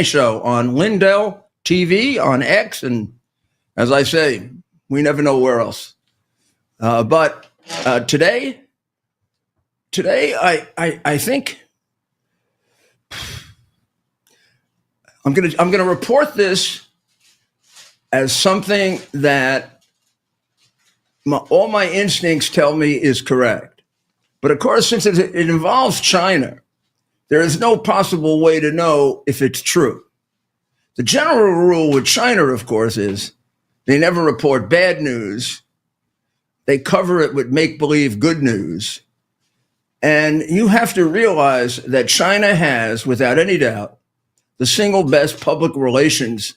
show on Lindell TV, on X, and as I say, we never know where else. But today, I think I'm gonna report this as something that all my instincts tell me is correct. But of course, since it involves China, there is no possible way to know if it's true. The general rule with China, of course, is they never report bad news. They cover it with make-believe good news. And you have to realize that China has, without any doubt, the single best public relations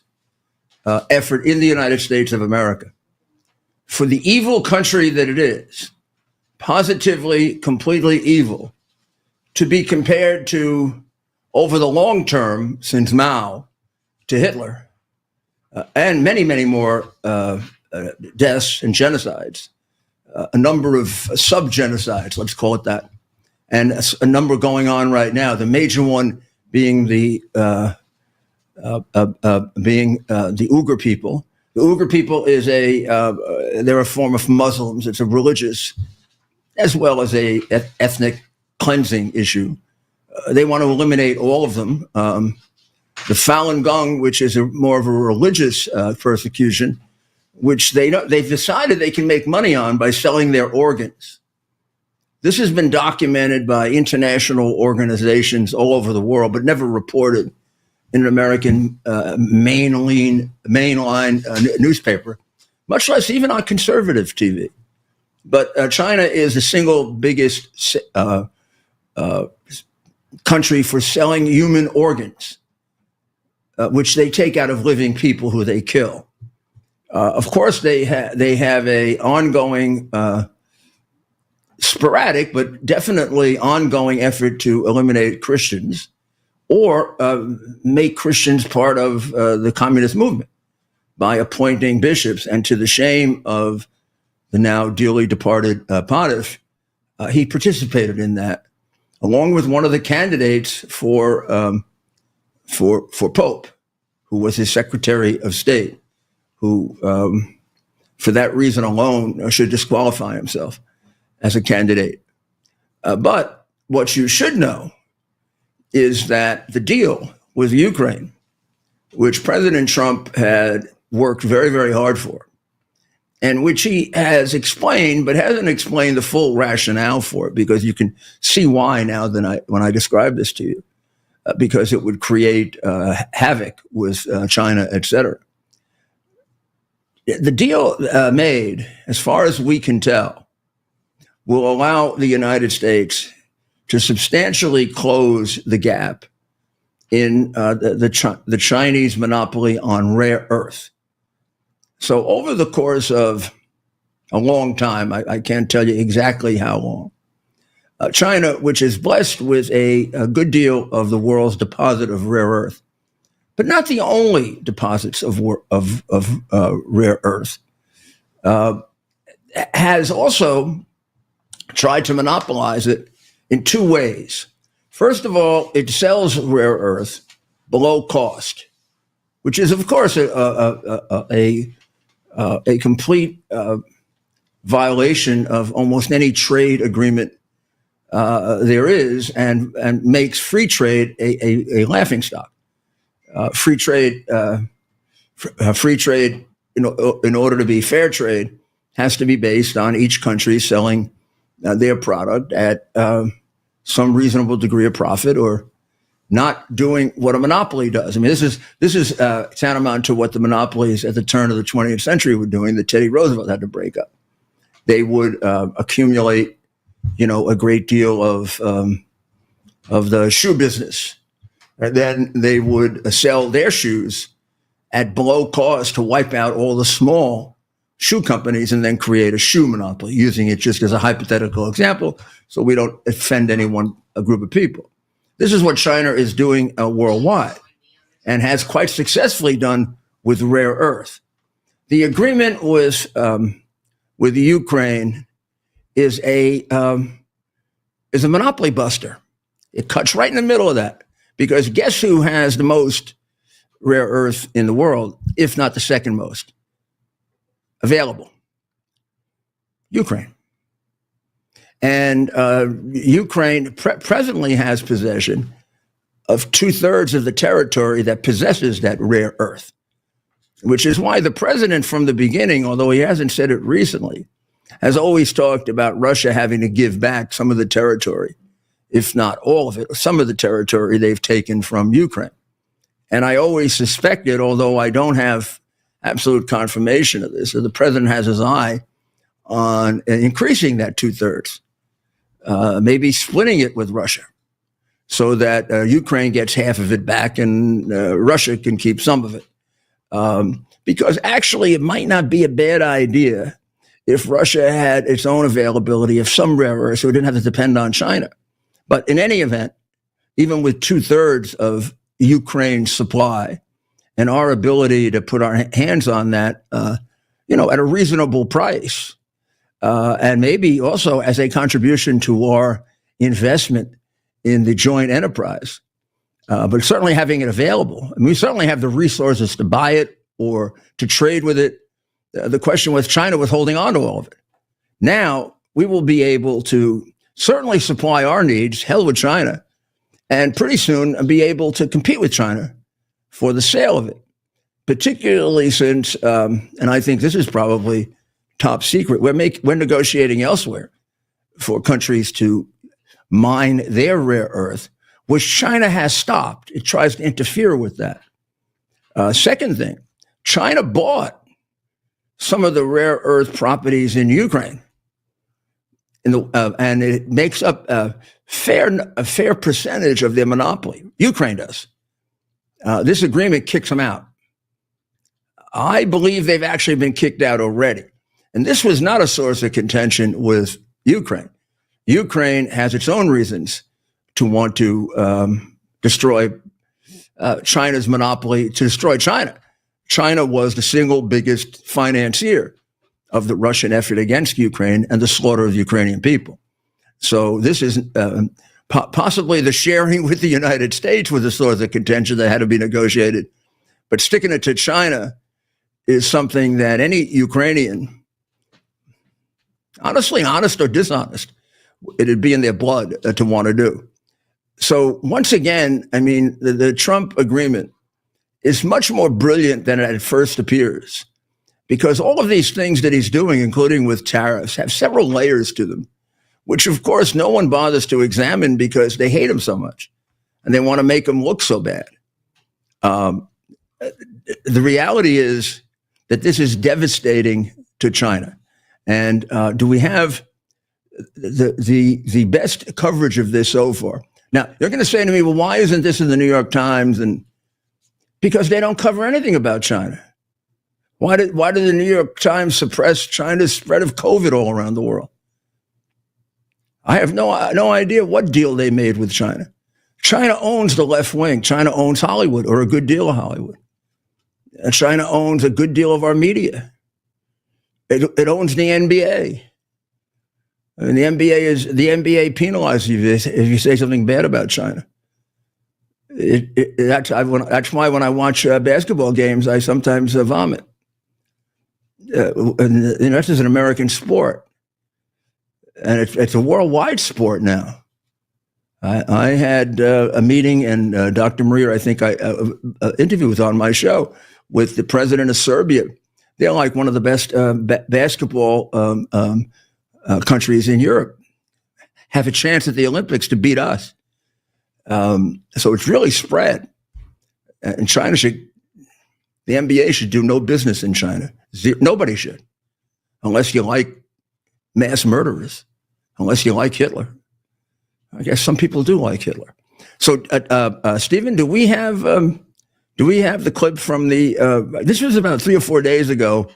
effort in the United States of America. For the evil country that it is, positively, completely evil, to be compared to, over the long term, since Mao to Hitler, and many, many more deaths and genocides, a number of sub-genocides, let's call it that, and a number going on right now. The major one being the Uyghur people. The Uyghur people is they're a form of Muslims. It's a religious as well as a ethnic cleansing issue. They want to eliminate all of them. The Falun Gong, which is more of a religious persecution, which they've decided they can make money on by selling their organs. This has been documented by international organizations all over the world, but never reported in an American mainline newspaper, much less even on conservative TV. But China is the single biggest country for selling human organs, which they take out of living people who they kill. Of course, they have a ongoing, sporadic, but definitely ongoing effort to eliminate Christians or make Christians part of the communist movement by appointing bishops. And to the shame of the now dearly departed Pontiff, he participated in that, along with one of the candidates for Pope, who was his Secretary of State, who, for that reason alone, should disqualify himself as a candidate. But what you should know is that the deal with Ukraine, which President Trump had worked very, very hard for, and which he has explained, but hasn't explained the full rationale for it, because you can see why now when I describe this to you, because it would create havoc with China, et cetera. The deal made, as far as we can tell, will allow the United States to substantially close the gap in the Chinese monopoly on rare earth. So over the course of a long time, I can't tell you exactly how long, China, which is blessed with a good deal of the world's deposit of rare earth, but not the only deposits of rare earth, has also tried to monopolize it in two ways. First of all, it sells rare earth below cost, which is, of course, a complete violation of almost any trade agreement there is, and makes free trade a laughingstock. Free trade, in order to be fair trade, has to be based on each country selling their product at some reasonable degree of profit, or not doing what a monopoly does. I mean, this is tantamount to what the monopolies at the turn of the 20th century were doing, that Teddy Roosevelt had to break up. They would accumulate, a great deal of the shoe business, and then they would sell their shoes at below cost to wipe out all the small shoe companies, and then create a shoe monopoly, using it just as a hypothetical example, so we don't offend a group of people. This is what China is doing worldwide, and has quite successfully done with rare earth. The agreement with Ukraine is a monopoly buster. It cuts right in the middle of that, because guess who has the most rare earth in the world, if not the second most available. Ukraine. And Ukraine presently has possession of 2/3 of the territory that possesses that rare earth, which is why the president from the beginning, although he hasn't said it recently, has always talked about Russia having to give back some of the territory, if not all of it, some of the territory they've taken from Ukraine. And I always suspected, although I don't have absolute confirmation of this, that the president has his eye on increasing that 2/3, maybe splitting it with Russia so that Ukraine gets half of it back and Russia can keep some of it. Because actually it might not be a bad idea if Russia had its own availability of some rare earths so it didn't have to depend on China. But in any event, even with 2/3 of Ukraine's supply and our ability to put our hands on that, at a reasonable price, and maybe also as a contribution to our investment in the joint enterprise, but certainly having it available. I mean, we certainly have the resources to buy it or to trade with it. The question was China was holding on to all of it. Now we will be able to certainly supply our needs, hell with China, and pretty soon be able to compete with China for the sale of it, particularly since, and I think this is probably top secret, we're negotiating elsewhere for countries to mine their rare earth, which China has stopped. It tries to interfere with that. Second thing, China bought some of the rare earth properties in Ukraine, and it makes up a fair percentage of their monopoly. Ukraine does. This agreement kicks them out. I believe they've actually been kicked out already. And this was not a source of contention with Ukraine. Ukraine has its own reasons to want to destroy China's monopoly, to destroy China. China was the single biggest financier of the Russian effort against Ukraine and the slaughter of Ukrainian people. So this is possibly the sharing with the United States was a source of contention that had to be negotiated. But sticking it to China is something that any Ukrainian, honestly, honest or dishonest, it'd be in their blood to want to do. So once again, I mean, the Trump agreement is much more brilliant than it at first appears, because all of these things that he's doing, including with tariffs, have several layers to them, which of course no one bothers to examine because they hate him so much and they want to make him look so bad. The reality is that this is devastating to China. And do we have the best coverage of this so far? Now, you're going to say to me, well, why isn't this in the New York Times? And because they don't cover anything about China. Why did the New York Times suppress China's spread of COVID all around the world? I have no idea what deal they made with China. China owns the left wing. China owns Hollywood, or a good deal of Hollywood. China owns a good deal of our media. It owns the NBA. I mean, the NBA penalizes you if you say something bad about China. That's why when I watch basketball games, I sometimes vomit. And this is an American sport, and it's a worldwide sport now. I had a meeting, and Dr. Maria, I think I interviewed was on my show with the president of Serbia. They're like one of the best basketball countries in Europe. Have a chance at the Olympics to beat us. So it's really spread. And the NBA should do no business in China. Nobody should, unless you like mass murderers, unless you like Hitler. I guess some people do like Hitler. So, Stephen, do we have the clip from this was about 3 or 4 days ago,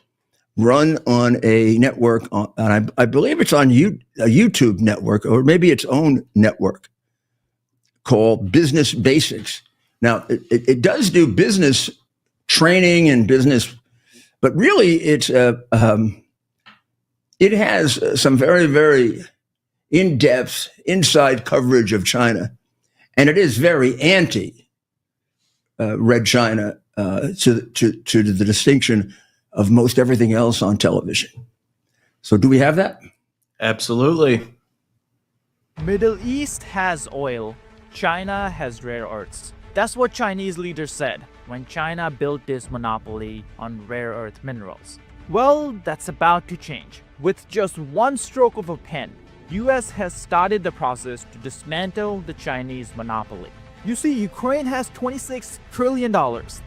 run on a network, and I believe it's on a YouTube network, or maybe its own network, called Business Basics. Now, it does do business training and business, but really it has some very, very in-depth, inside coverage of China, and it is very anti Red China to the distinction of most everything else on television. So do we have that? Absolutely. Middle East has oil, China has rare earths. That's what Chinese leaders said when China built this monopoly on rare earth minerals. Well, that's about to change. With just one stroke of a pen, US has started the process to dismantle the Chinese monopoly. You see, Ukraine has $26 trillion,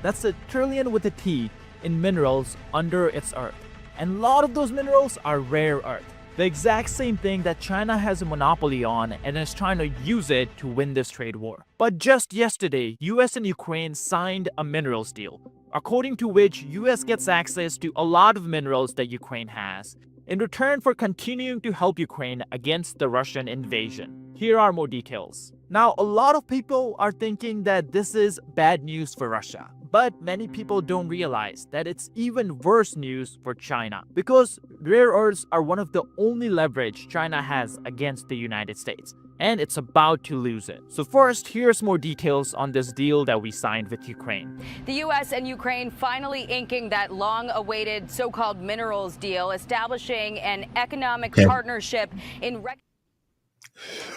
that's a trillion with a T, in minerals under its earth. And a lot of those minerals are rare earth. The exact same thing that China has a monopoly on and is trying to use it to win this trade war. But just yesterday, US and Ukraine signed a minerals deal, according to which US gets access to a lot of minerals that Ukraine has, in return for continuing to help Ukraine against the Russian invasion. Here are more details. Now, a lot of people are thinking that this is bad news for Russia. But many people don't realize that it's even worse news for China, because rare earths are one of the only leverage China has against the United States, and it's about to lose it. So first, here's more details on this deal that we signed with Ukraine. The U.S. and Ukraine finally inking that long-awaited so-called minerals deal, establishing an economic partnership in...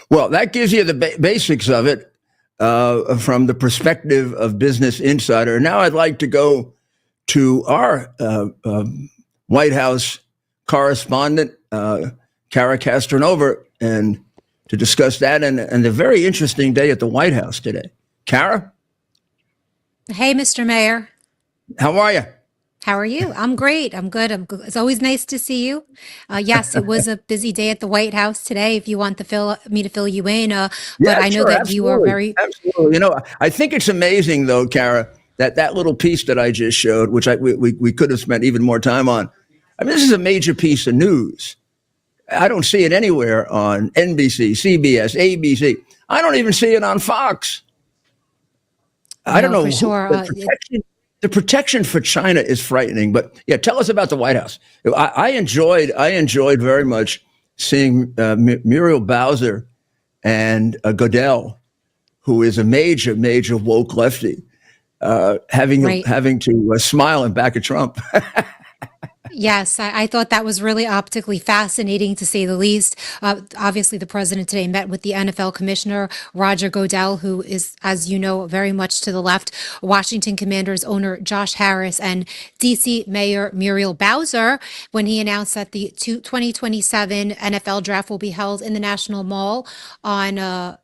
Well, that gives you the basics of it. From the perspective of Business Insider. Now I'd like to go to our White House correspondent, Kara Castronova, and to discuss that and a very interesting day at the White House today. Kara? Hey, Mr. Mayor. How are you? How are you? I'm great. I'm good. It's always nice to see you. Yes, it was a busy day at the White House today. If you want me to fill you in, but I know that you are very... Absolutely. You know, I think it's amazing, though, Kara, that little piece that I just showed, which we could have spent even more time on. I mean, this is a major piece of news. I don't see it anywhere on NBC, CBS, ABC. I don't even see it on Fox. I don't know. For sure. The protection for China is frightening, but yeah, tell us about the White House. I enjoyed very much seeing Muriel Bowser and Goodell, who is a major woke lefty, having to smile in back of Trump. Yes, I thought that was really optically fascinating, to say the least. Obviously, the president today met with the NFL commissioner, Roger Goodell, who is, as you know, very much to the left, Washington Commanders owner Josh Harris, and D.C. Mayor Muriel Bowser, when he announced that the 2027 NFL draft will be held in the National Mall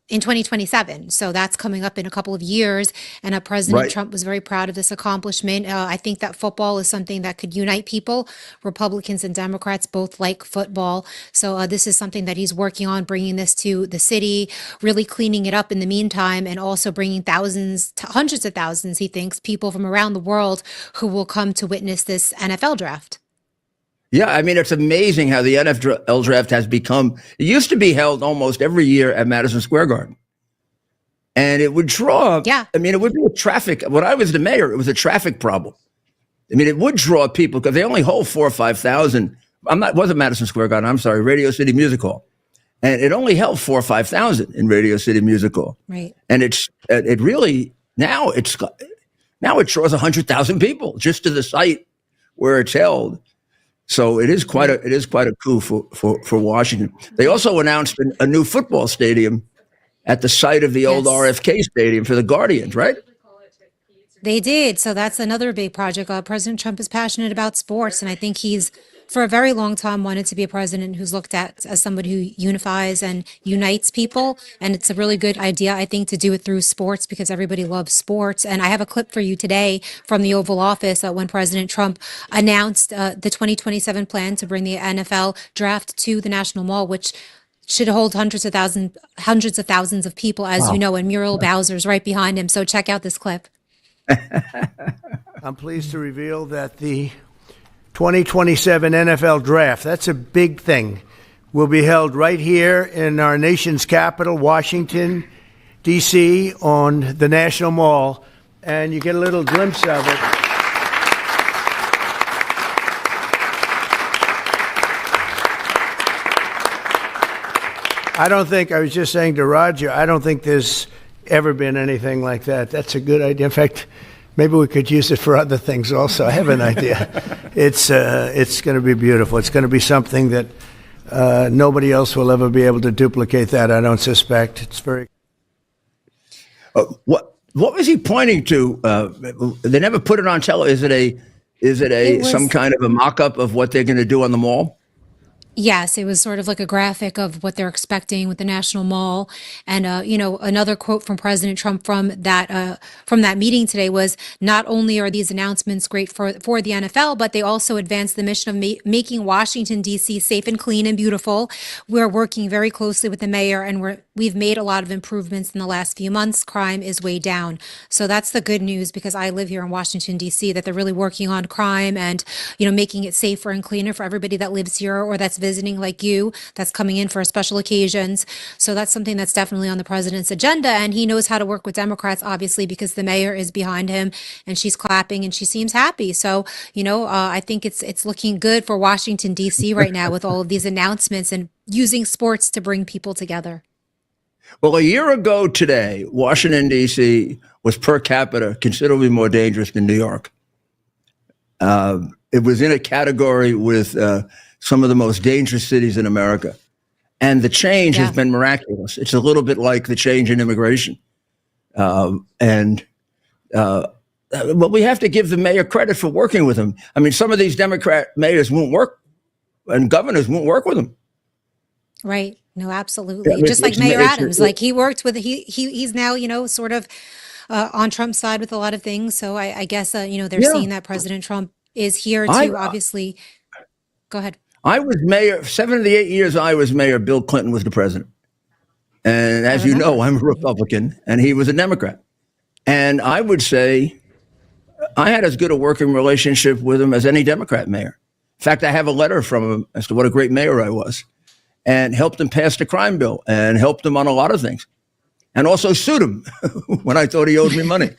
in 2027. So that's coming up in a couple of years. And President Trump was very proud of this accomplishment. I think that football is something that could unite people. Republicans and Democrats both like football. So this is something that he's working on, bringing this to the city, really cleaning it up in the meantime, and also bringing thousands to hundreds of thousands, he thinks, people from around the world who will come to witness this NFL draft. Yeah, I mean, it's amazing how the NFL draft has become. It used to be held almost every year at Madison Square Garden. And it would draw. Yeah. I mean, it would be a traffic. When I was the mayor, it was a traffic problem. I mean, it would draw people because they only hold 4,000 or 5,000. It wasn't Madison Square Garden. I'm sorry, Radio City Music Hall. And it only held 4,000 or 5,000 in Radio City Music Hall. Right. And it really, now it draws 100,000 people just to the site where it's held. So it is quite a coup for Washington. They also announced a new football stadium at the site of the old RFK Stadium for the Guardians, right? They did. So that's another big project. President Trump is passionate about sports, and I think he's, for a very long time, wanted to be a president who's looked at as somebody who unifies and unites people. And it's a really good idea, I think, to do it through sports, because everybody loves sports. And I have a clip for you today from the Oval Office when President Trump announced the 2027 plan to bring the NFL draft to the National Mall, which should hold hundreds of thousands of people, as you know, and Muriel Bowser's right behind him. So check out this clip. I'm pleased to reveal that the 2027 NFL draft, that's a big thing, will be held right here in our nation's capital, Washington, D.C., on the National Mall. And you get a little glimpse of it. I was just saying to Roger, I don't think there's ever been anything like that. That's a good idea. In fact, Maybe we could use it for other things also. I have an idea. It's going to be beautiful. It's going to be something that nobody else will ever be able to duplicate that, I don't suspect. It's very... What was he pointing to? They never put it on television. Is it some kind of a mock-up of what they're going to do on the mall? Yes, it was sort of like a graphic of what they're expecting with the National Mall. And another quote from President Trump from that meeting today was, not only are these announcements great for the NFL, but they also advance the mission of making Washington, D.C. safe and clean and beautiful. We're working very closely with the mayor, and we've made a lot of improvements in the last few months. Crime is way down. So that's the good news, because I live here in Washington, D.C., that they're really working on crime and, making it safer and cleaner for everybody that lives here or that's visiting, like you, that's coming in for special occasions. So that's something that's definitely on the president's agenda. And he knows how to work with Democrats, obviously, because the mayor is behind him and she's clapping and she seems happy. So, I think it's looking good for Washington, D.C. right now with all of these announcements and using sports to bring people together. Well, a year ago today, Washington, D.C. was per capita considerably more dangerous than New York. It was in a category with some of the most dangerous cities in America. And the change has been miraculous. It's a little bit like the change in immigration. But we have to give the mayor credit for working with him. I mean, some of these Democrat mayors won't work, and governors won't work with him. Right. No, absolutely. Just like Mayor Adams, like he worked with, he's now, sort of on Trump's side with a lot of things. So I guess, they're seeing that President Trump is here to obviously, go ahead. I was mayor, 7 of the 8 years I was mayor, Bill Clinton was the president. And as you know, I'm a Republican and he was a Democrat. And I would say I had as good a working relationship with him as any Democrat mayor. In fact, I have a letter from him as to what a great mayor I was, and helped him pass the crime bill and helped him on a lot of things, and also sued him when I thought he owed me money.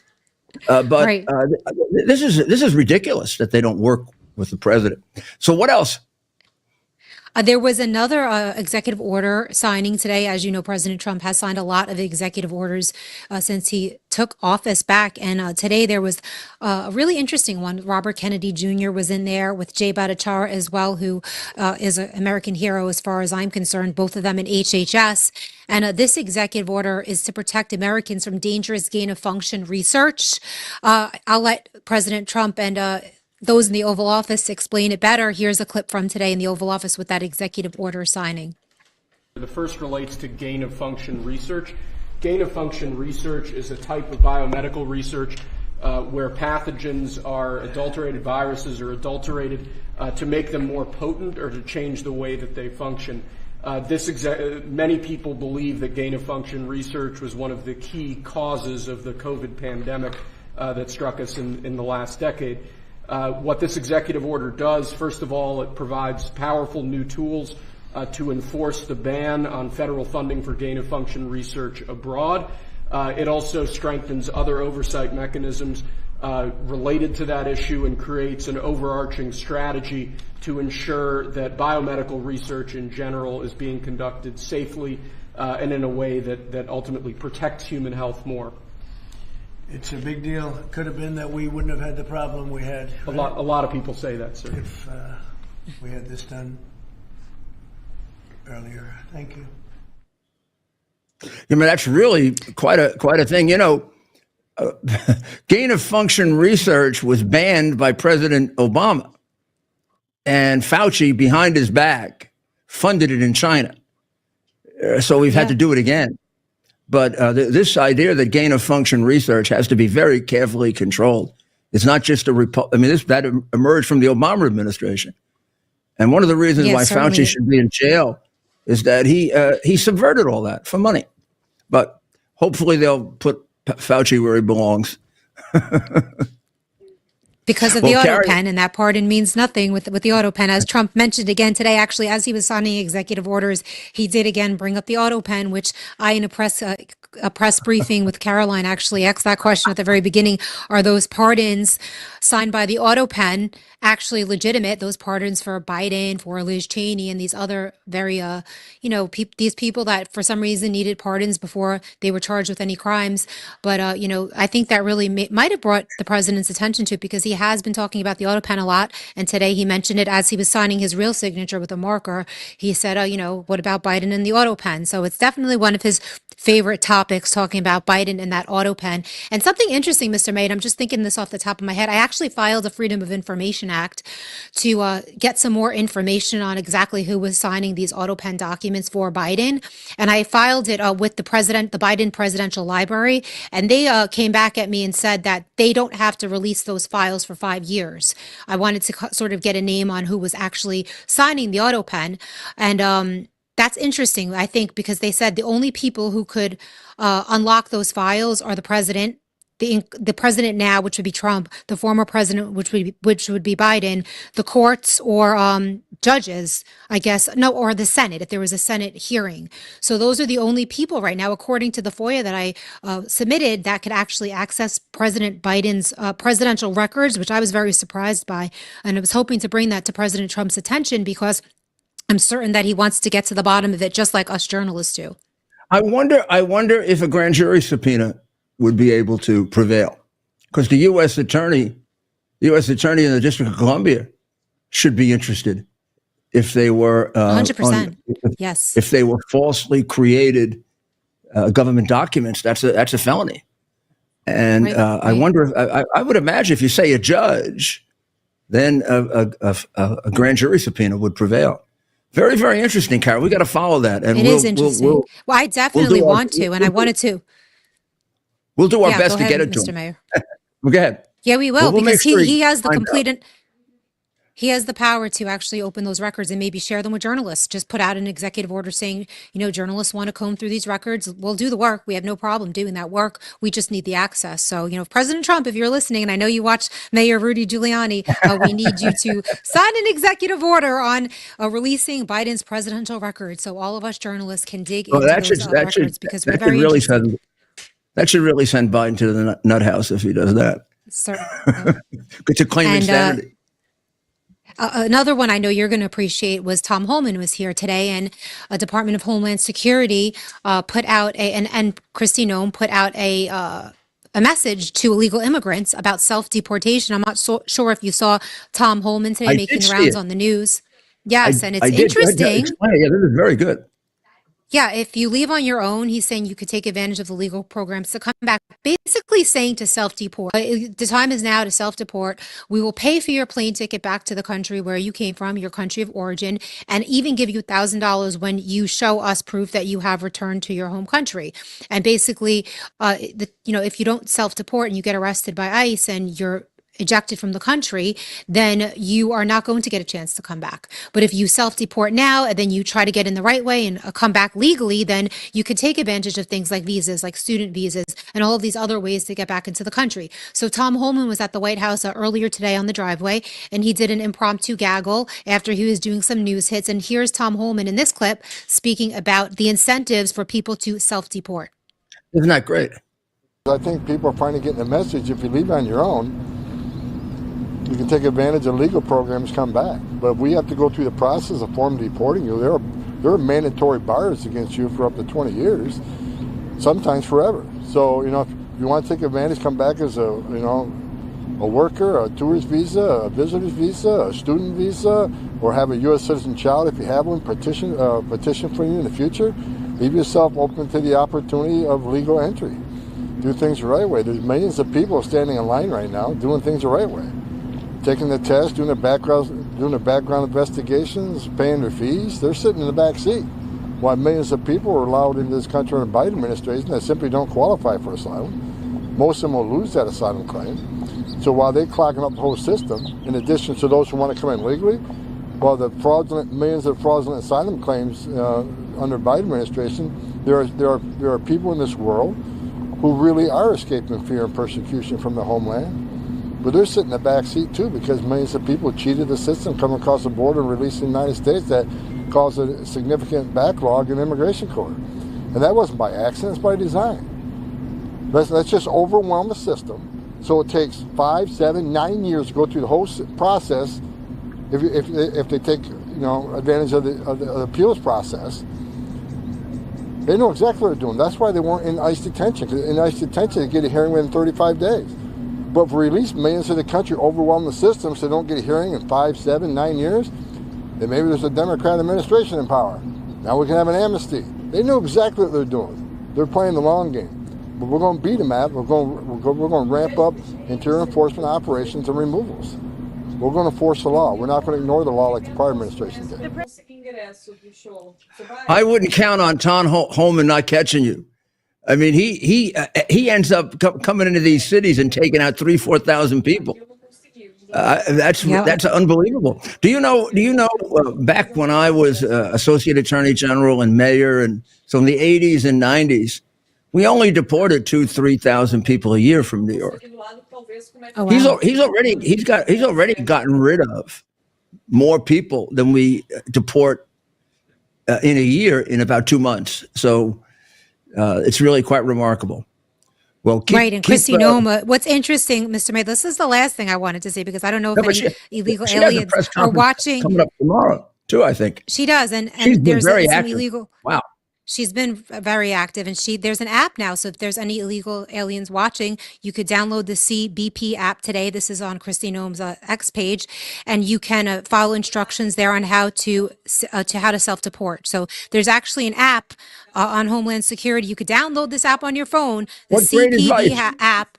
This is ridiculous that they don't work with the president. So what else? There was another executive order signing today. As you know, President Trump has signed a lot of executive orders since he took office back. And today there was a really interesting one. Robert Kennedy Jr. was in there with Jay Bhattacharya as well, who is an American hero as far as I'm concerned, both of them in HHS. And this executive order is to protect Americans from dangerous gain-of-function research. I'll let President Trump and those in the Oval Office explain it better. Here's a clip from today in the Oval Office with that executive order signing. The first relates to gain-of-function research. Gain-of-function research is a type of biomedical research where pathogens are adulterated, viruses are adulterated to make them more potent or to change the way that they function. Many people believe that gain-of-function research was one of the key causes of the COVID pandemic that struck us in the last decade. What this executive order does, first of all, it provides powerful new tools to enforce the ban on federal funding for gain-of-function research abroad. It also strengthens other oversight mechanisms related to that issue and creates an overarching strategy to ensure that biomedical research in general is being conducted safely and in a way that ultimately protects human health more. It's a big deal. It could have been that we wouldn't have had the problem we had. Right? A lot of people say that, sir. If we had this done earlier. Thank you. I mean, that's really quite a thing. Gain-of-function research was banned by President Obama, and Fauci, behind his back, funded it in China. So we've had to do it again. But this idea that gain-of-function research has to be very carefully controlled. It's not just that emerged from the Obama administration. And one of the reasons why Fauci should be in jail is that he subverted all that for money. But hopefully they'll put Fauci where he belongs. Because of Well, the auto Carrie, pen, and that pardon means nothing with the auto pen. As Trump mentioned again today, actually, as he was signing executive orders, he did again bring up the auto pen, which I, in a press briefing with Caroline, actually asked that question at the very beginning. Are those pardons signed by the auto pen actually legitimate? Those pardons for Biden, for Liz Cheney, and these other very, these people that for some reason needed pardons before they were charged with any crimes. But, I think that really might have brought the president's attention to it, because he has been talking about the auto pen a lot. And today he mentioned it as he was signing his real signature with a marker. He said, what about Biden and the auto pen? So it's definitely one of his favorite topics, talking about Biden and that auto pen. And something interesting, Mr. Maid, I'm just thinking this off the top of my head. I actually filed a Freedom of Information Act to get some more information on exactly who was signing these auto pen documents for Biden. And I filed it with the Biden Presidential Library. And they came back at me and said that they don't have to release those files for 5 years. I wanted to sort of get a name on who was actually signing the auto pen. And that's interesting, I think, because they said the only people who could unlock those files are the president, the president now, which would be Trump, the former president, which would be Biden, the courts, or judges, I guess, no, or the Senate, if there was a Senate hearing. So those are the only people right now, according to the FOIA that I submitted, that could actually access President Biden's presidential records, which I was very surprised by. And I was hoping to bring that to President Trump's attention, because I'm certain that he wants to get to the bottom of it, just like us journalists do. I wonder if a grand jury subpoena would be able to prevail, because the U.S. attorney in the District of Columbia should be interested if they were 100%. Yes. If they were falsely created government documents. That's a felony. And Right. I wonder. I would imagine if you say a judge, then a grand jury subpoena would prevail. Very, very interesting, Carol. We got to follow that. And It is interesting. Well, I definitely want to, and I wanted to. We'll do our Yeah, best go to get ahead, it to Mr. him. Mayor. Well, go ahead. Yeah, we will, We'll make because sure he has the find out. complete. He has the power to actually open those records and maybe share them with journalists. Just put out an executive order saying, journalists want to comb through these records. We'll do the work. We have no problem doing that work. We just need the access. So, President Trump, if you're listening, and I know you watch Mayor Rudy Giuliani, we need you to sign an executive order on releasing Biden's presidential records, so all of us journalists can dig into those records, because we're very interested. That should really send Biden to the nut house if he does that. To claim insanity. Another one I know you're going to appreciate was Tom Homan was here today, and a Department of Homeland Security put out and Kristi Noem put out a message to illegal immigrants about self-deportation. I'm not sure if you saw Tom Homan today making the rounds on the news. Yes, and it's interesting. Yeah, this is very good. Yeah, if you leave on your own, he's saying you could take advantage of the legal programs to come back, basically saying to self-deport. The time is now to self-deport. We will pay for your plane ticket back to the country where you came from, your country of origin, and even give you $1,000 when you show us proof that you have returned to your home country. And basically, if you don't self-deport and you get arrested by ICE and you're ejected from the country, then you are not going to get a chance to come back. But if you self-deport now and then you try to get in the right way and come back legally, then you can take advantage of things like visas, like student visas, and all of these other ways to get back into the country. So Tom Homan was at the White House earlier today on the driveway, and he did an impromptu gaggle after he was doing some news hits. And here's Tom Homan in this clip speaking about the incentives for people to self-deport. Isn't that great? I think people are finally getting the message, if you leave on your own, you can take advantage of legal programs, come back. But we have to go through the process of formally deporting you. There are mandatory bars against you for up to 20 years, sometimes forever. So, if you want to take advantage, come back as a worker, a tourist visa, a visitor's visa, a student visa, or have a U.S. citizen child if you have one, petition for you in the future. Leave yourself open to the opportunity of legal entry. Do things the right way. There's millions of people standing in line right now doing things the right way. Taking the test, doing the background investigations, paying their fees. They're sitting in the back seat, while millions of people are allowed into this country under the Biden administration that simply don't qualify for asylum. Most of them will lose that asylum claim. So while they're clogging up the whole system, in addition to those who want to come in legally, while the millions of fraudulent asylum claims under Biden administration, there are people in this world who really are escaping fear and persecution from the homeland. But they're sitting in the back seat too because millions of people cheated the system coming across the border and released in the United States that caused a significant backlog in immigration court. And that wasn't by accident, it's by design. Let's just overwhelm the system so it takes 5, 7, 9 years to go through the whole process if they take advantage of the appeals process. They know exactly what they're doing. That's why they weren't in ICE detention. Because in ICE detention, they get a hearing within 35 days. But if we release millions of the country, overwhelm the system so they don't get a hearing in 5, 7, 9 years, then maybe there's a Democrat administration in power. Now we can have an amnesty. They know exactly what they're doing. They're playing the long game. But we're going to beat them at it. We're going to ramp up interior enforcement operations and removals. We're going to force the law. We're not going to ignore the law like the prior administration did. I wouldn't count on Tom Homan not catching you. I mean, he ends up coming into these cities and taking out 3,000-4,000 people. That's unbelievable. Do you know? Back when I was Associate Attorney General and Mayor, and so in the 80s and 90s, we only deported 2,000-3,000 people a year from New York. Oh, wow. He's already gotten rid of more people than we deport in a year in about 2 months. So it's really quite remarkable. Well, Right. And Kristi Noem, what's interesting, Mr. May, this is the last thing I wanted to say, because I don't know if any illegal she has a aliens press are conference watching. coming up tomorrow too, I think. She does. And She's been there's very some active. illegal. Wow. She's been very active, and there's an app now. So if there's any illegal aliens watching, you could download the CBP app today. This is on Kristi Noem's X page, and you can follow instructions there on how to self-deport. So there's actually an app on Homeland Security. You could download this app on your phone, the What great CPD advice. app,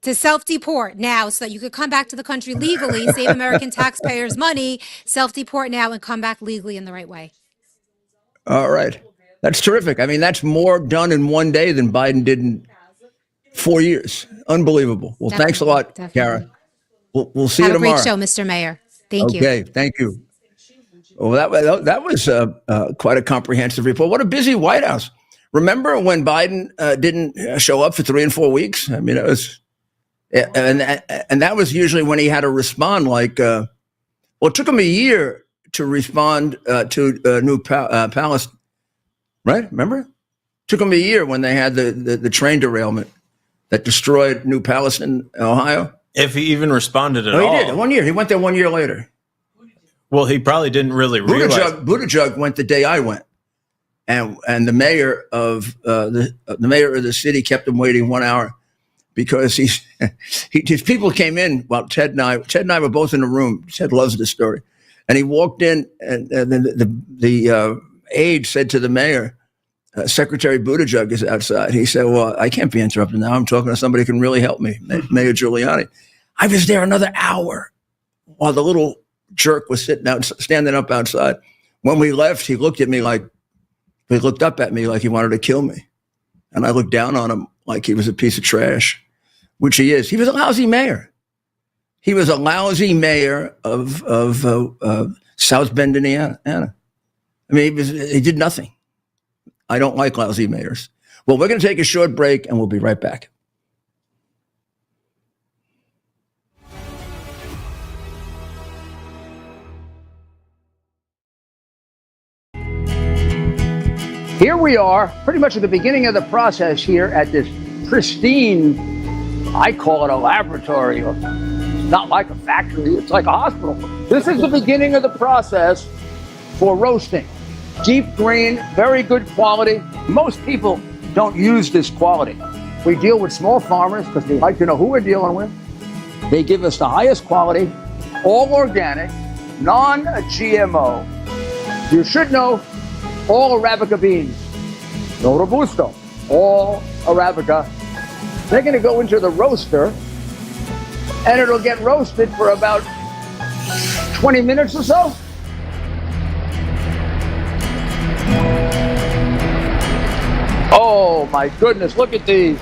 to self-deport now, so that you could come back to the country legally, save American taxpayers money, self-deport now, and come back legally in the right way. All right. That's terrific. I mean, that's more done in one day than Biden did in 4 years. Unbelievable. Well, thanks a lot, Kara. We'll see you Have a tomorrow. great show, Mr. Mayor. Thank you. Okay, thank you. Well, that was quite a comprehensive report. What a busy White House. Remember when Biden didn't show up for 3 and 4 weeks? I mean, it was, and that was usually when he had to respond. Like, it took him a year to respond to New Palestine. Right? Remember? Took them a year when they had the train derailment that destroyed New Palestine, Ohio. If he even responded at all. He did. 1 year. He went there 1 year later. Well, he probably didn't really realize. Buttigieg went the day I went, and the mayor of the city kept him waiting 1 hour because his people came in while Ted and I were both in the room. Ted loves this story, and he walked in, and then the aide said to the mayor, Secretary Buttigieg is outside. He said, well, I can't be interrupted now. I'm talking to somebody who can really help me, Mayor Giuliani. I was there another hour while the little jerk was standing up outside. When we left, he looked up at me like he wanted to kill me. And I looked down on him like he was a piece of trash, which he is. He was a lousy mayor. He was a lousy mayor of South Bend, Indiana. I mean, he did nothing. I don't like lousy mayors. Well, we're going to take a short break, and we'll be right back. Here we are, pretty much at the beginning of the process here at this pristine, I call it a laboratory. It's not like a factory. It's like a hospital. This is the beginning of the process for roasting. Deep green, very good quality. Most people don't use this quality. We deal with small farmers because they like to know who we're dealing with. They give us the highest quality, all organic, non-GMO. You should know all Arabica beans. No Robusto, all Arabica. They're going to go into the roaster, and it'll get roasted for about 20 minutes or so. Oh my goodness, look at these.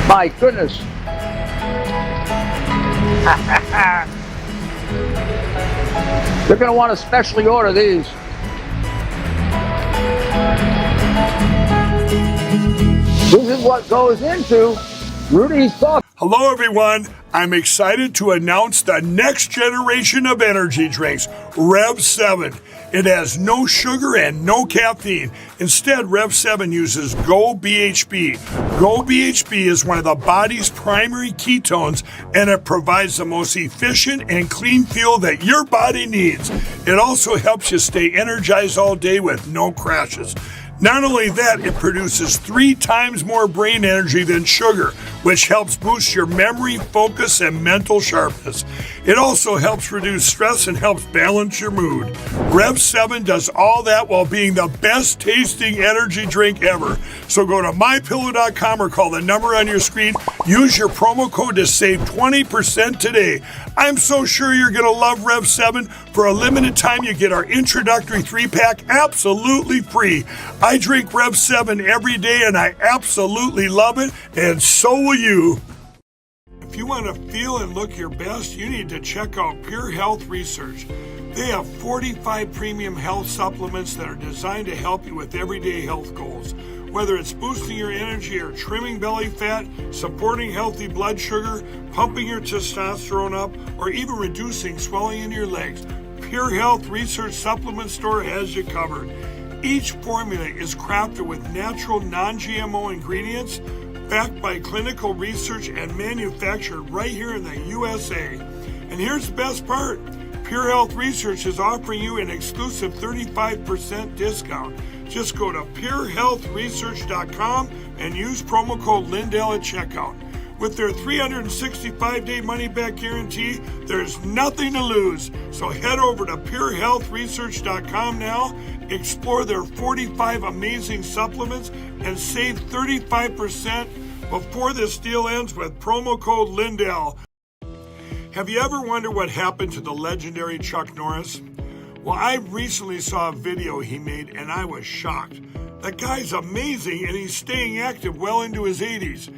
My goodness. You're going to want to specially order these. This is what goes into Rudy thought. Hello, everyone. I'm excited to announce the next generation of energy drinks, Rev 7. It has no sugar and no caffeine. Instead, Rev 7 uses Go BHB. Go BHB is one of the body's primary ketones, and it provides the most efficient and clean fuel that your body needs. It also helps you stay energized all day with no crashes. Not only that, it produces 3 times more brain energy than sugar, which helps boost your memory, focus, and mental sharpness. It also helps reduce stress and helps balance your mood. Rev 7 does all that while being the best tasting energy drink ever. So go to mypillow.com or call the number on your screen. Use your promo code to save 20% today. I'm so sure you're going to love Rev 7. For a limited time, you get our introductory 3-pack absolutely free. I drink Rev 7 every day and I absolutely love it, and so will you. If you want to feel and look your best, you need to check out Pure Health Research. They have 45 premium health supplements that are designed to help you with everyday health goals. Whether it's boosting your energy or trimming belly fat, supporting healthy blood sugar, pumping your testosterone up, or even reducing swelling in your legs, Pure Health Research Supplement Store has you covered. Each formula is crafted with natural, non-GMO ingredients, backed by clinical research and manufactured right here in the USA. And here's the best part. Pure Health Research is offering you an exclusive 35% discount. Just go to purehealthresearch.com and use promo code Lindell at checkout. With their 365-day money-back guarantee, there's nothing to lose. So head over to purehealthresearch.com now, explore their 45 amazing supplements, and save 35% before this deal ends with promo code Lindell. Have you ever wondered what happened to the legendary Chuck Norris? Well, I recently saw a video he made and I was shocked. That guy's amazing and he's staying active well into his 80s.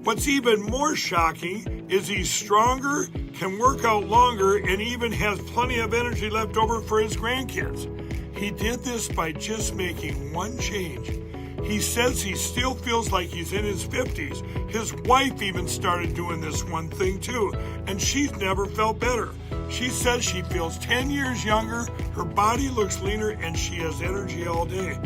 What's even more shocking is he's stronger, can work out longer, and even has plenty of energy left over for his grandkids. He did this by just making one change. He says he still feels like he's in his 50s. His wife even started doing this one thing too, and she's never felt better. She says she feels 10 years younger, her body looks leaner, and she has energy all day.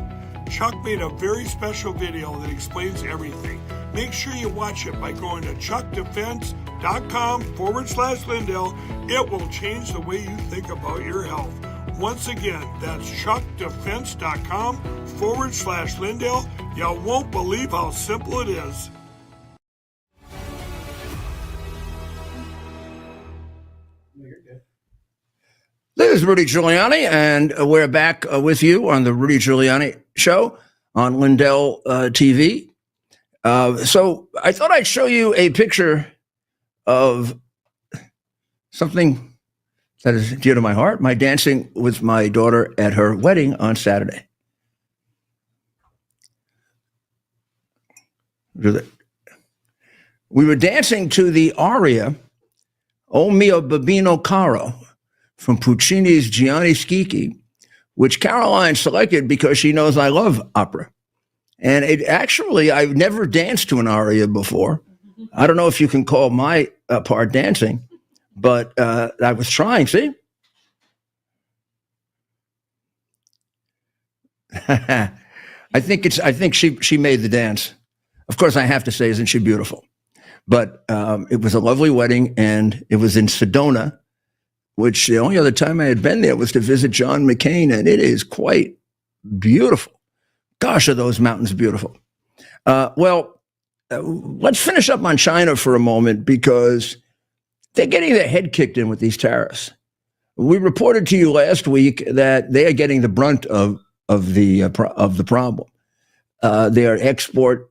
Chuck made a very special video that explains everything. Make sure you watch it by going to chuckdefense.com/Lindell. It will change the way you think about your health. Once again, that's chuckdefense.com/Lindell. You won't believe how simple it is. This is Rudy Giuliani, and we're back with you on the Rudy Giuliani Show on Lindell TV. So I thought I'd show you a picture of something that is dear to my heart, my dancing with my daughter at her wedding on Saturday. We were dancing to the aria, O mio bambino caro, from Puccini's Gianni Schicchi, which Caroline selected because she knows I love opera. And it actually, I've never danced to an aria before. I don't know if you can call my part dancing, but I was trying, see? I think she made the dance. Of course, I have to say, isn't she beautiful? But it was a lovely wedding, and it was in Sedona, which the only other time I had been there was to visit John McCain, and it is quite beautiful. Gosh, are those mountains beautiful. Let's finish up on China for a moment, because they're getting their head kicked in with these tariffs. We reported to you last week that they are getting the brunt of the problem. Their export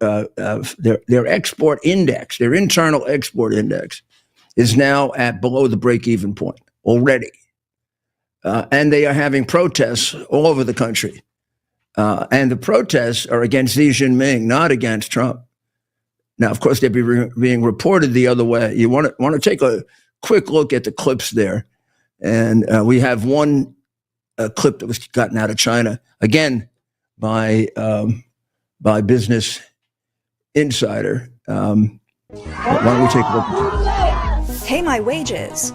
index, their internal export index, is now at below the break-even point already, and they are having protests all over the country. And the protests are against Xi Jinping, not against Trump. Now, of course, they're being reported the other way. You want to take a quick look at the clips there. And we have one clip that was gotten out of China, again, by Business Insider. Why don't we take a look? Pay my wages.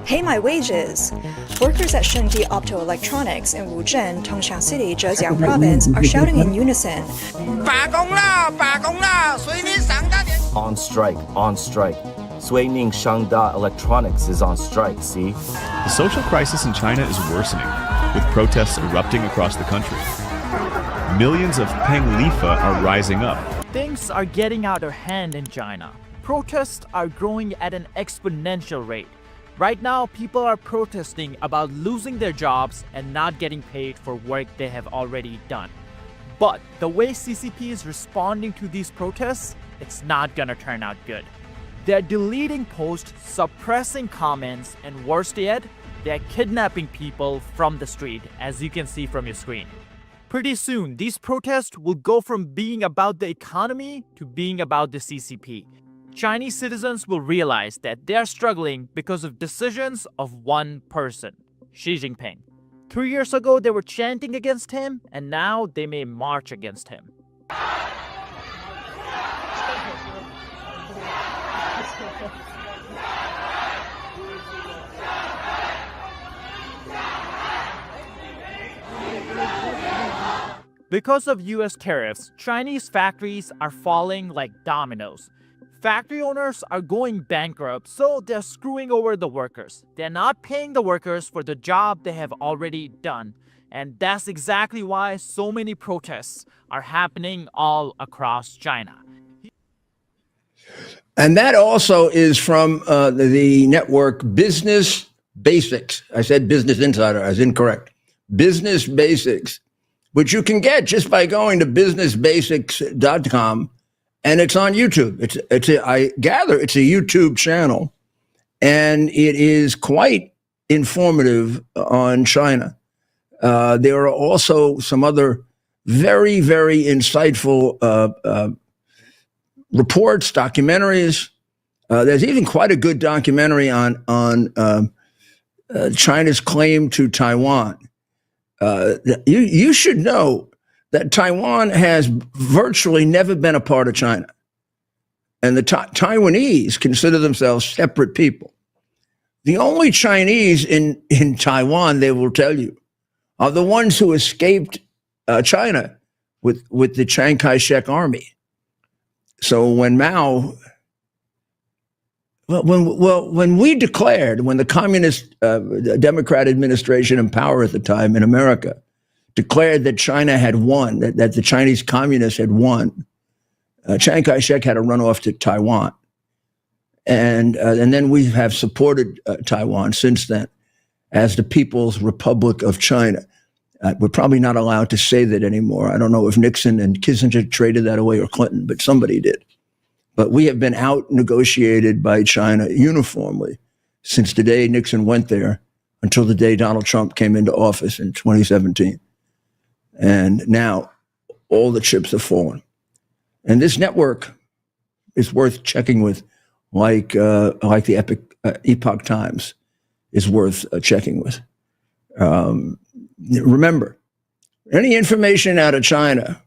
Pay my wages. Workers at Shengdi Optoelectronics in Wuzhen, Tongxiang City, Zhejiang Province are shouting in unison. On strike, on strike. Suining Shangda Electronics is on strike, see? The social crisis in China is worsening, with protests erupting across the country. Millions of Peng Lifa are rising up. Things are getting out of hand in China. Protests are growing at an exponential rate. Right now, people are protesting about losing their jobs and not getting paid for work they have already done. But the way CCP is responding to these protests, it's not gonna turn out good. They're deleting posts, suppressing comments, and worse yet, they're kidnapping people from the street, as you can see from your screen. Pretty soon, these protests will go from being about the economy to being about the CCP. Chinese citizens will realize that they are struggling because of decisions of one person, Xi Jinping. 3 years ago, they were chanting against him, and now they may march against him. Because of US tariffs, Chinese factories are falling like dominoes. Factory owners are going bankrupt, so they're screwing over the workers. They're not paying the workers for the job they have already done. And that's exactly why so many protests are happening all across China. And that also is from the network Business Basics. I said Business Insider, I was incorrect. Business Basics, which you can get just by going to businessbasics.com. And it's on YouTube. I gather it's a YouTube channel, and it is quite informative on China. There are also some other very, very insightful reports, documentaries. There's even quite a good documentary on China's claim to Taiwan. You should know that Taiwan has virtually never been a part of China. And the Taiwanese consider themselves separate people. The only Chinese in Taiwan, they will tell you, are the ones who escaped China with the Chiang Kai-shek army. So when when the communist Democrat administration in power at the time in America declared that China had won, that the Chinese communists had won, Chiang Kai-shek had to run off to Taiwan. And then we have supported Taiwan since then as the People's Republic of China. We're probably not allowed to say that anymore. I don't know if Nixon and Kissinger traded that away or Clinton, but somebody did. But we have been out-negotiated by China uniformly since the day Nixon went there until the day Donald Trump came into office in 2017. And now all the chips have fallen. And this network is worth checking with, like the Epoch Times is worth checking with. Remember, any information out of China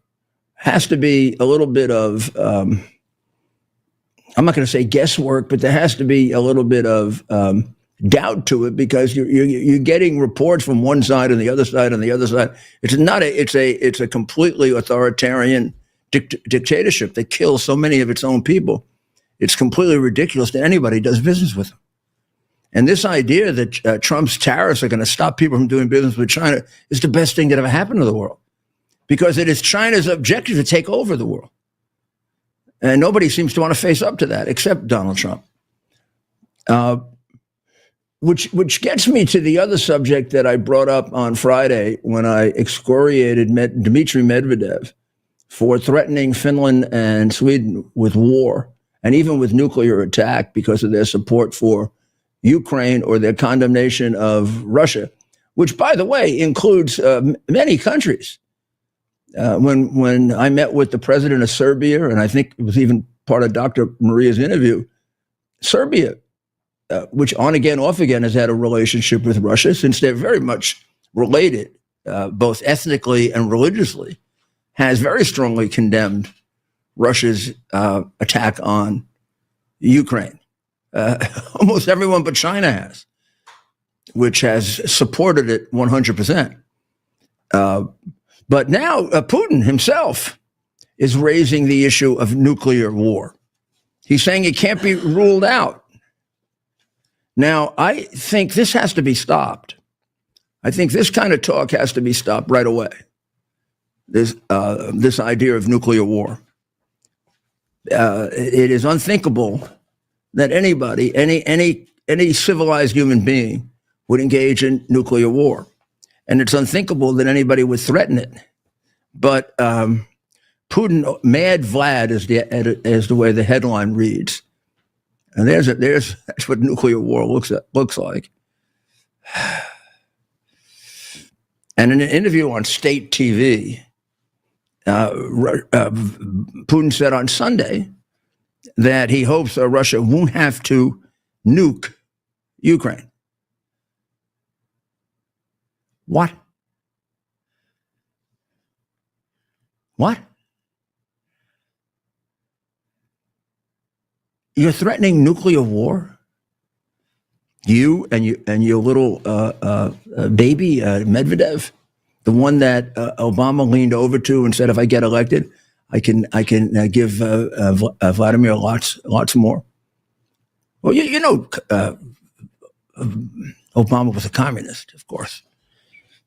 has to be a little bit of, I'm not going to say guesswork, but there has to be a little bit of doubt to it, because you're getting reports from one side and the other side and the other side. It's a completely authoritarian dictatorship that kills so many of its own people. It's completely ridiculous that anybody does business with them. And this idea that Trump's tariffs are going to stop people from doing business with China is the best thing that ever happened to the world, because it is China's objective to take over the world. And nobody seems to want to face up to that except Donald Trump. Which gets me to the other subject that I brought up on Friday when I excoriated Dmitry Medvedev for threatening Finland and Sweden with war and even with nuclear attack because of their support for Ukraine or their condemnation of Russia, which, by the way, includes many countries. When I met with the president of Serbia, and I think it was even part of Dr. Maria's interview, Serbia, which on again, off again, has had a relationship with Russia since they're very much related, both ethnically and religiously, has very strongly condemned Russia's attack on Ukraine. Almost everyone but China has, which has supported it 100%. But now Putin himself is raising the issue of nuclear war. He's saying it can't be ruled out. Now, I think this has to be stopped. I think this kind of talk has to be stopped right away. This idea of nuclear war. It is unthinkable that anybody, any civilized human being would engage in nuclear war. And it's unthinkable that anybody would threaten it. But Putin, Mad Vlad is the way the headline reads. And that's what nuclear war looks like. And in an interview on state TV, Putin said on Sunday that he hopes Russia won't have to nuke Ukraine. What? What? You're threatening nuclear war? You and your little baby Medvedev, the one that Obama leaned over to and said, "If I get elected, I can give Vladimir lots more." Well, you know, Obama was a communist, of course.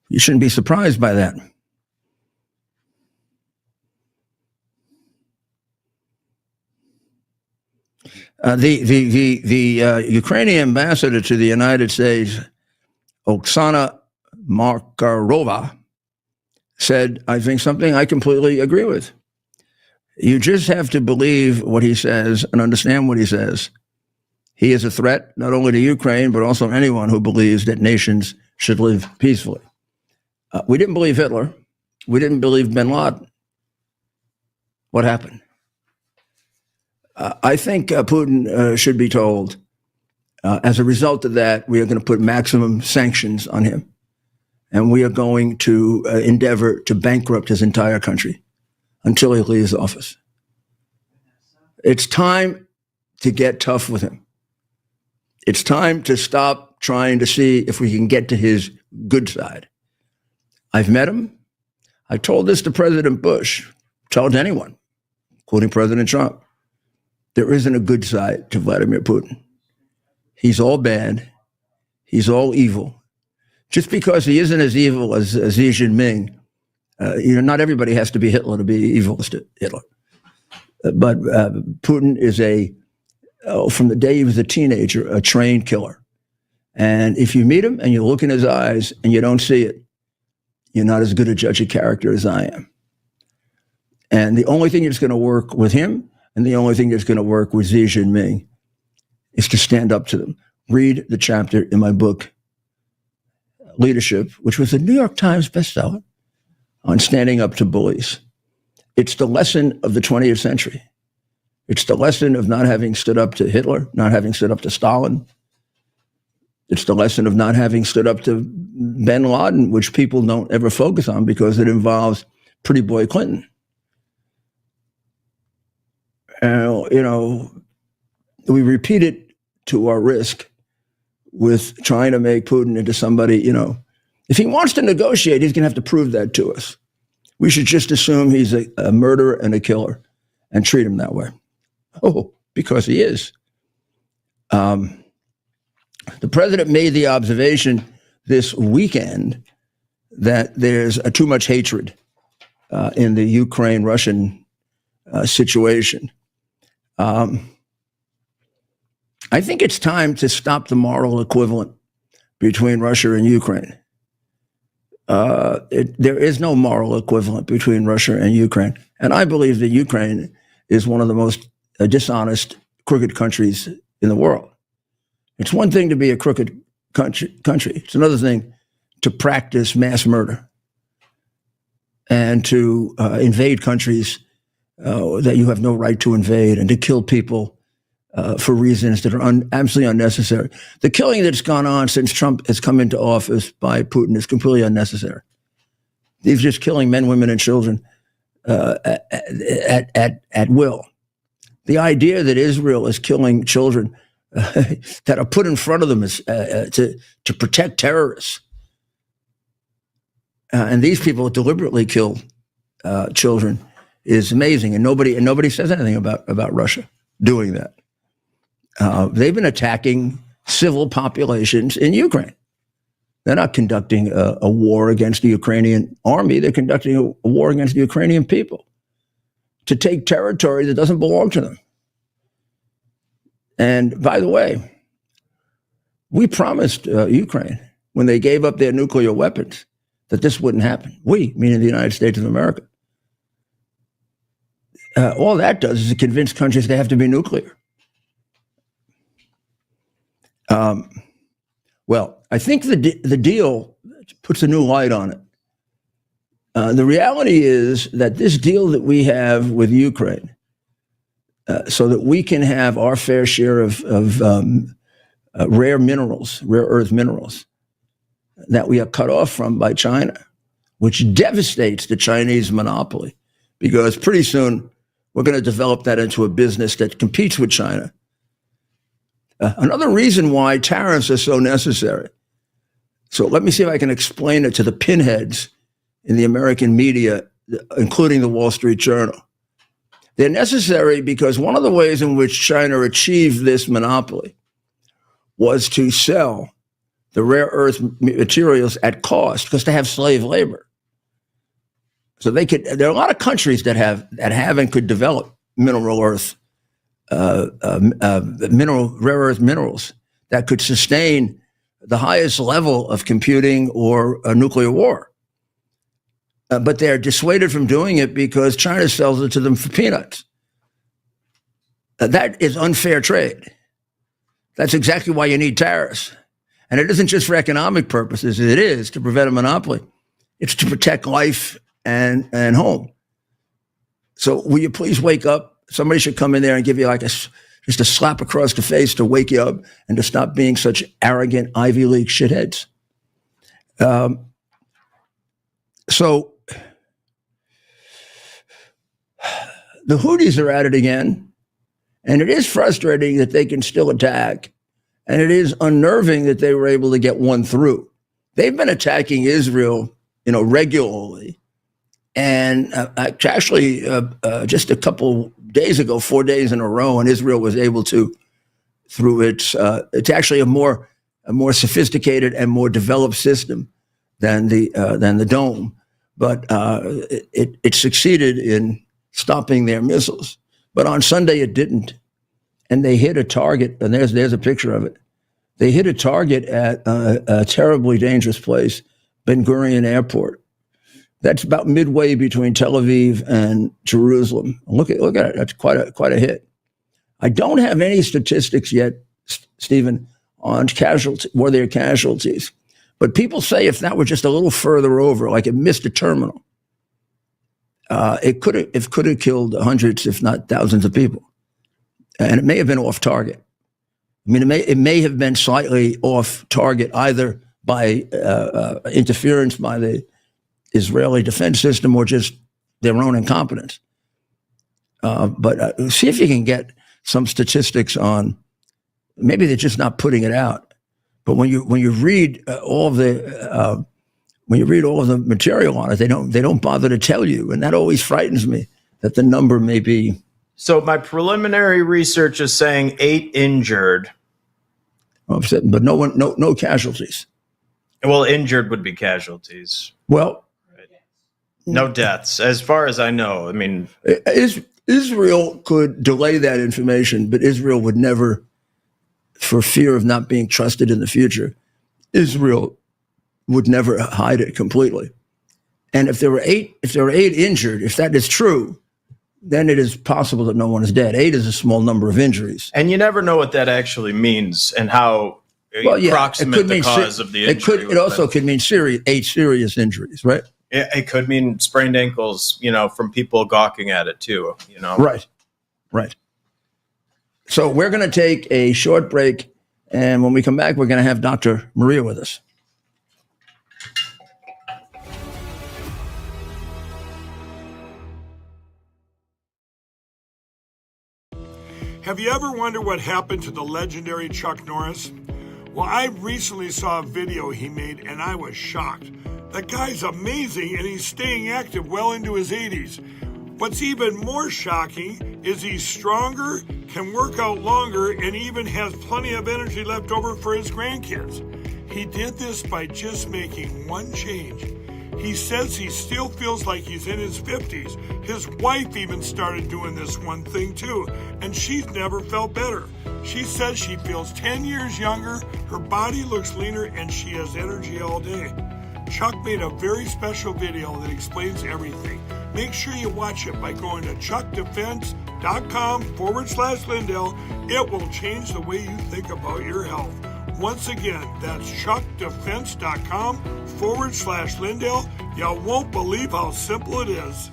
You shouldn't be surprised by that. The Ukrainian ambassador to the United States, Oksana Markarova, said, I think something I completely agree with. You just have to believe what he says and understand what he says. He is a threat not only to Ukraine, but also anyone who believes that nations should live peacefully. We didn't believe Hitler. We didn't believe bin Laden. What happened? I think Putin should be told, as a result of that, we are going to put maximum sanctions on him. And we are going to endeavor to bankrupt his entire country until he leaves office. It's time to get tough with him. It's time to stop trying to see if we can get to his good side. I've met him. I told this to President Bush, told anyone, including President Trump. There isn't a good side to Vladimir Putin. He's all bad. He's all evil. Just because he isn't as evil as Xi Jinping, not everybody has to be Hitler to be evil as Hitler. But Putin is from the day he was a teenager, a trained killer. And if you meet him and you look in his eyes and you don't see it, you're not as good a judge of character as I am. And the only thing that's going to work with him and the only thing that's going to work with Xi Jinping is to stand up to them. Read the chapter in my book, Leadership, which was a New York Times bestseller, on standing up to bullies. It's the lesson of the 20th century. It's the lesson of not having stood up to Hitler, not having stood up to Stalin. It's the lesson of not having stood up to bin Laden, which people don't ever focus on because it involves Pretty Boy Clinton. We repeat it to our risk with trying to make Putin into somebody, if he wants to negotiate, he's going to have to prove that to us. We should just assume he's a murderer and a killer and treat him that way. Oh, because he is. The president made the observation this weekend that there's too much hatred in the Ukraine-Russian situation. I think it's time to stop the moral equivalent between Russia and Ukraine. There is no moral equivalent between Russia and Ukraine. And I believe that Ukraine is one of the most dishonest, crooked countries in the world. It's one thing to be a crooked country. It's another thing to practice mass murder and to invade countries that you have no right to invade and to kill people for reasons that are absolutely unnecessary. The killing that's gone on since Trump has come into office by Putin is completely unnecessary. He's just killing men, women, and children at will. The idea that Israel is killing children that are put in front of them to protect terrorists. And these people deliberately kill children is amazing. And nobody says anything about Russia doing that. They've been attacking civil populations in Ukraine. They're not conducting a war against the Ukrainian army. They're conducting a war against the Ukrainian people to take territory that doesn't belong to them. And by the way, we promised Ukraine when they gave up their nuclear weapons that this wouldn't happen. We, meaning the United States of America. All that does is to convince countries they have to be nuclear. Well, I think the deal puts a new light on it. The reality is that this deal that we have with Ukraine, so that we can have our fair share of rare earth minerals that we are cut off from by China, which devastates the Chinese monopoly, because pretty soon we're going to develop that into a business that competes with China. Another reason why tariffs are so necessary. So let me see if I can explain it to the pinheads in the American media, including the Wall Street Journal. They're necessary because one of the ways in which China achieved this monopoly was to sell the rare earth materials at cost, because they have slave labor. So there are a lot of countries that have and could develop mineral earth, rare earth minerals that could sustain the highest level of computing or a nuclear war. But they're dissuaded from doing it because China sells it to them for peanuts. That is unfair trade. That's exactly why you need tariffs. And it isn't just for economic purposes. It is to prevent a monopoly. It's to protect life and home. So will you please wake up? Somebody should come in there and give you just a slap across the face to wake you up and to stop being such arrogant Ivy League shitheads. So the Houthis are at it again, and it is frustrating that they can still attack, and it is unnerving that they were able to get one through. They've been attacking Israel, regularly, and actually just a couple days ago, 4 days in a row, and Israel was able to, through it's actually a more sophisticated and more developed system than the Dome, but it succeeded in stopping their missiles. But on Sunday it didn't, and they hit a target, and there's a picture of it. They hit a target at a terribly dangerous place, Ben Gurion Airport. That's about midway between Tel Aviv and Jerusalem. Look at it. That's quite a hit. I don't have any statistics yet, Stephen, on were there casualties. But people say if that were just a little further over, like it missed a terminal, it could have killed hundreds, if not thousands of people. And it may have been off target. I mean, it may have been slightly off target, either by interference by the Israeli defense system or just their own incompetence. But see if you can get some statistics on. Maybe they're just not putting it out. But when you read all of the material on it, they don't bother to tell you, and that always frightens me that the number may be. So my preliminary research is saying 8 injured. But no casualties. Well, injured would be casualties. Well, no deaths, as far as I know. I mean, Israel could delay that information, but Israel would never, for fear of not being trusted in the future, Israel would never hide it completely. And if there were eight injured, if that is true, then it is possible that no one is dead. 8 is a small number of injuries. And you never know what that actually means and how approximate the cause of the injury. It also could mean 8 serious injuries, right? It could mean sprained ankles, from people gawking at it too, Right. So we're going to take a short break, and when we come back, we're going to have Dr. Maria with us. Have you ever wondered what happened to the legendary Chuck Norris? Well, I recently saw a video he made and I was shocked. The guy's amazing and he's staying active well into his 80s. What's even more shocking is he's stronger, can work out longer, and even has plenty of energy left over for his grandkids. He did this by just making one change. He says he still feels like he's in his 50s. His wife even started doing this one thing too, and she's never felt better. She says she feels 10 years younger, her body looks leaner, and she has energy all day. Chuck made a very special video that explains everything. Make sure you watch it by going to chuckdefense.com/Lindell. It will change the way you think about your health. Once again, that's chuckdefense.com/Lindell. You won't believe how simple it is.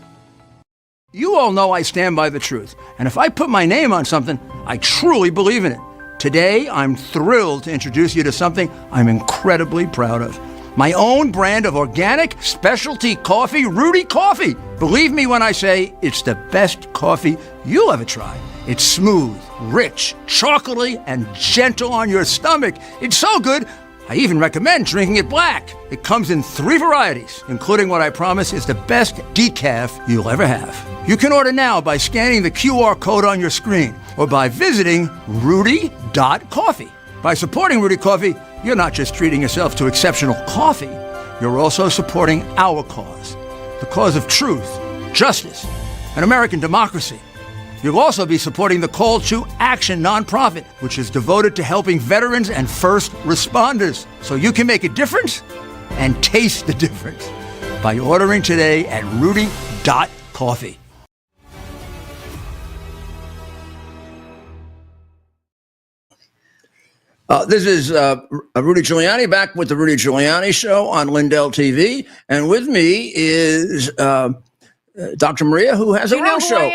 You all know I stand by the truth. And if I put my name on something, I truly believe in it. Today, I'm thrilled to introduce you to something I'm incredibly proud of. My own brand of organic specialty coffee, Rudy Coffee. Believe me when I say it's the best coffee you'll ever try. It's smooth, rich, chocolatey, and gentle on your stomach. It's so good, I even recommend drinking it black. It comes in 3 varieties, including what I promise is the best decaf you'll ever have. You can order now by scanning the QR code on your screen or by visiting rudy.coffee. By supporting Rudy Coffee, you're not just treating yourself to exceptional coffee, you're also supporting our cause, the cause of truth, justice, and American democracy. You'll also be supporting the Call to Action nonprofit, which is devoted to helping veterans and first responders, so you can make a difference and taste the difference by ordering today at rudy.coffee. This is Rudy Giuliani back with the Rudy Giuliani Show on Lindell TV. And with me is Dr. Maria, who has her own show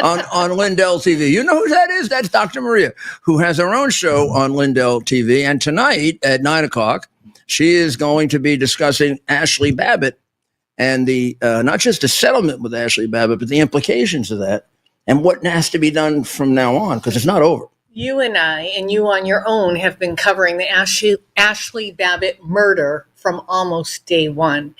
on Lindell TV. You know who that is? That's Dr. Maria, who has her own show on Lindell TV. And tonight at 9 o'clock, she is going to be discussing Ashley Babbitt and the not just the settlement with Ashley Babbitt, but the implications of that and what has to be done from now on, because it's not over. You and I, and you on your own, have been covering the Ashley Babbitt murder from almost day one.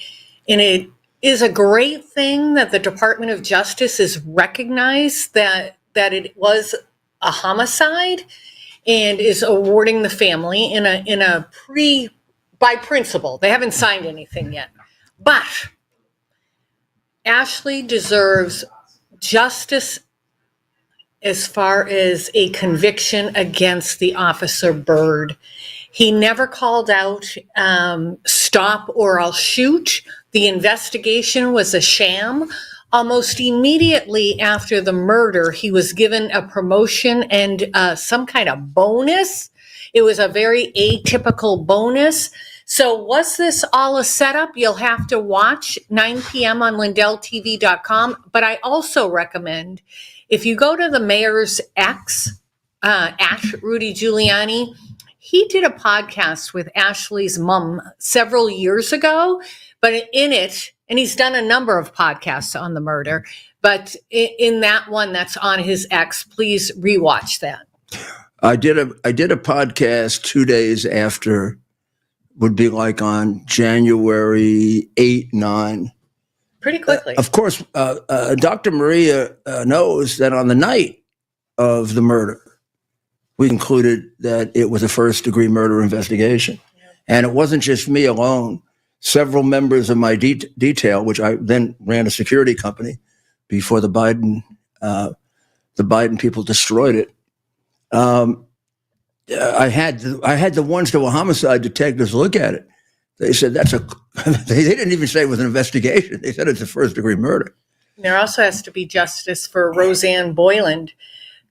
And it is a great thing that the Department of Justice has recognized that it was a homicide and is awarding the family by principle. They haven't signed anything yet. But Ashley deserves justice as far as a conviction against the officer Byrd. He never called out, stop or I'll shoot. The investigation was a sham. Almost immediately after the murder, he was given a promotion and some kind of bonus. It was a very atypical bonus. So was this all a setup? You'll have to watch 9 p.m. on LindellTV.com. But I also recommend, if you go to the mayor's X, at Rudy Giuliani, he did a podcast with Ashley's mom several years ago, but in it, and he's done a number of podcasts on the murder, but in that one that's on his X, please rewatch that. I did a podcast 2 days after, would be like on January 8, 9. Pretty quickly. Of course, Dr. Maria knows that on the night of the murder, we concluded that it was a first-degree murder investigation. Yeah. And it wasn't just me alone. Several members of my detail, which I then ran a security company before the Biden people destroyed it. I had the ones that were homicide detectives look at it. They said they didn't even say it was an investigation. They said it's a first-degree murder. There also has to be justice for Roseanne Boyland.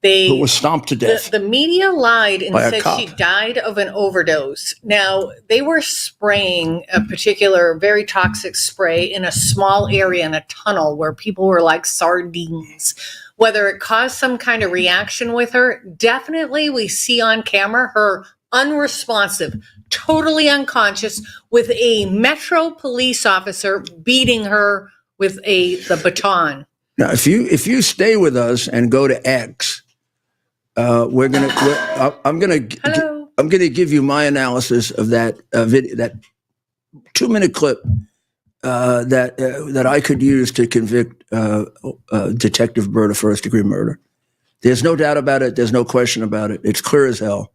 Who was stomped to death. The media lied and said she died of an overdose. Now, they were spraying a particular very toxic spray in a small area in a tunnel where people were like sardines. Whether it caused some kind of reaction with her, definitely we see on camera her unresponsive, totally unconscious, with a Metro police officer beating her with the baton. Now, if you stay with us and go to X, I'm going to give you my analysis of that video, that 2-minute clip that I could use to convict Detective Byrd of first-degree murder. There's no doubt about it. There's no question about it. It's clear as hell.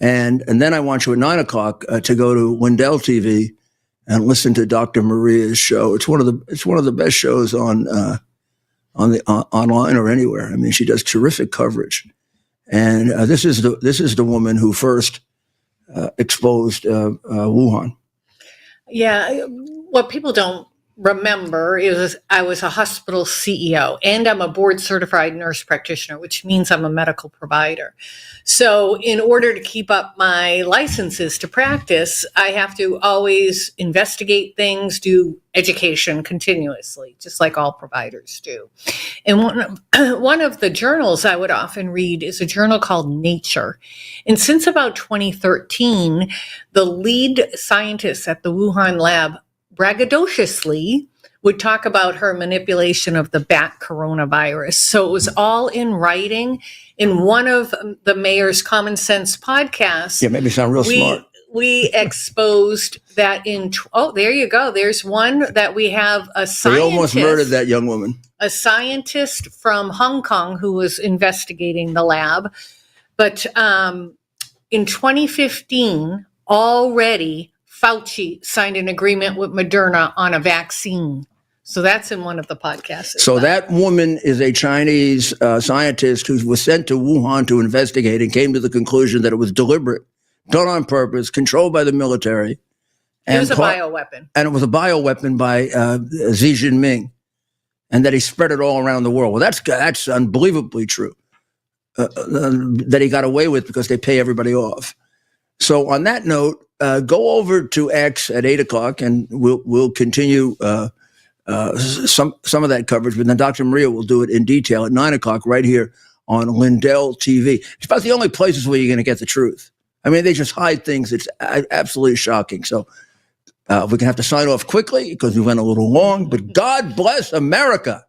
And then I want you at 9:00 to go to Lindell TV and listen to Dr. Maria's show. It's one of the best shows on online or anywhere. I mean, she does terrific coverage. And this is the woman who first exposed Wuhan. Yeah, what people don't remember is I was a hospital CEO and I'm a board certified nurse practitioner, which means I'm a medical provider. So in order to keep up my licenses to practice, I have to always investigate things, do education continuously, just like all providers do. And one of the journals I would often read is a journal called Nature. And since about 2013, the lead scientist at the Wuhan lab braggadociously would talk about her manipulation of the bat coronavirus. So it was all in writing. In one of the mayor's Common Sense podcasts, yeah, made me sound real smart. We exposed that there you go. There's one that we have a scientist. They almost murdered that young woman. A scientist from Hong Kong who was investigating the lab. But in 2015, already Fauci signed an agreement with Moderna on a vaccine. So that's in one of the podcasts. So that woman is a Chinese scientist who was sent to Wuhan to investigate and came to the conclusion that it was deliberate, done on purpose, controlled by the military. It was a bioweapon. And it was a bioweapon by Xi Jinping, and that he spread it all around the world. Well, that's unbelievably true, that he got away with because they pay everybody off. So on that note, go over to X at 8:00 and we'll continue some of that coverage, but then Dr. Maria will do it in detail at 9:00 right here on Lindell TV. It's about the only places where you're going to get the truth. I mean, they just hide things. It's absolutely shocking. So we're going to have to sign off quickly because we went a little long, but God bless America.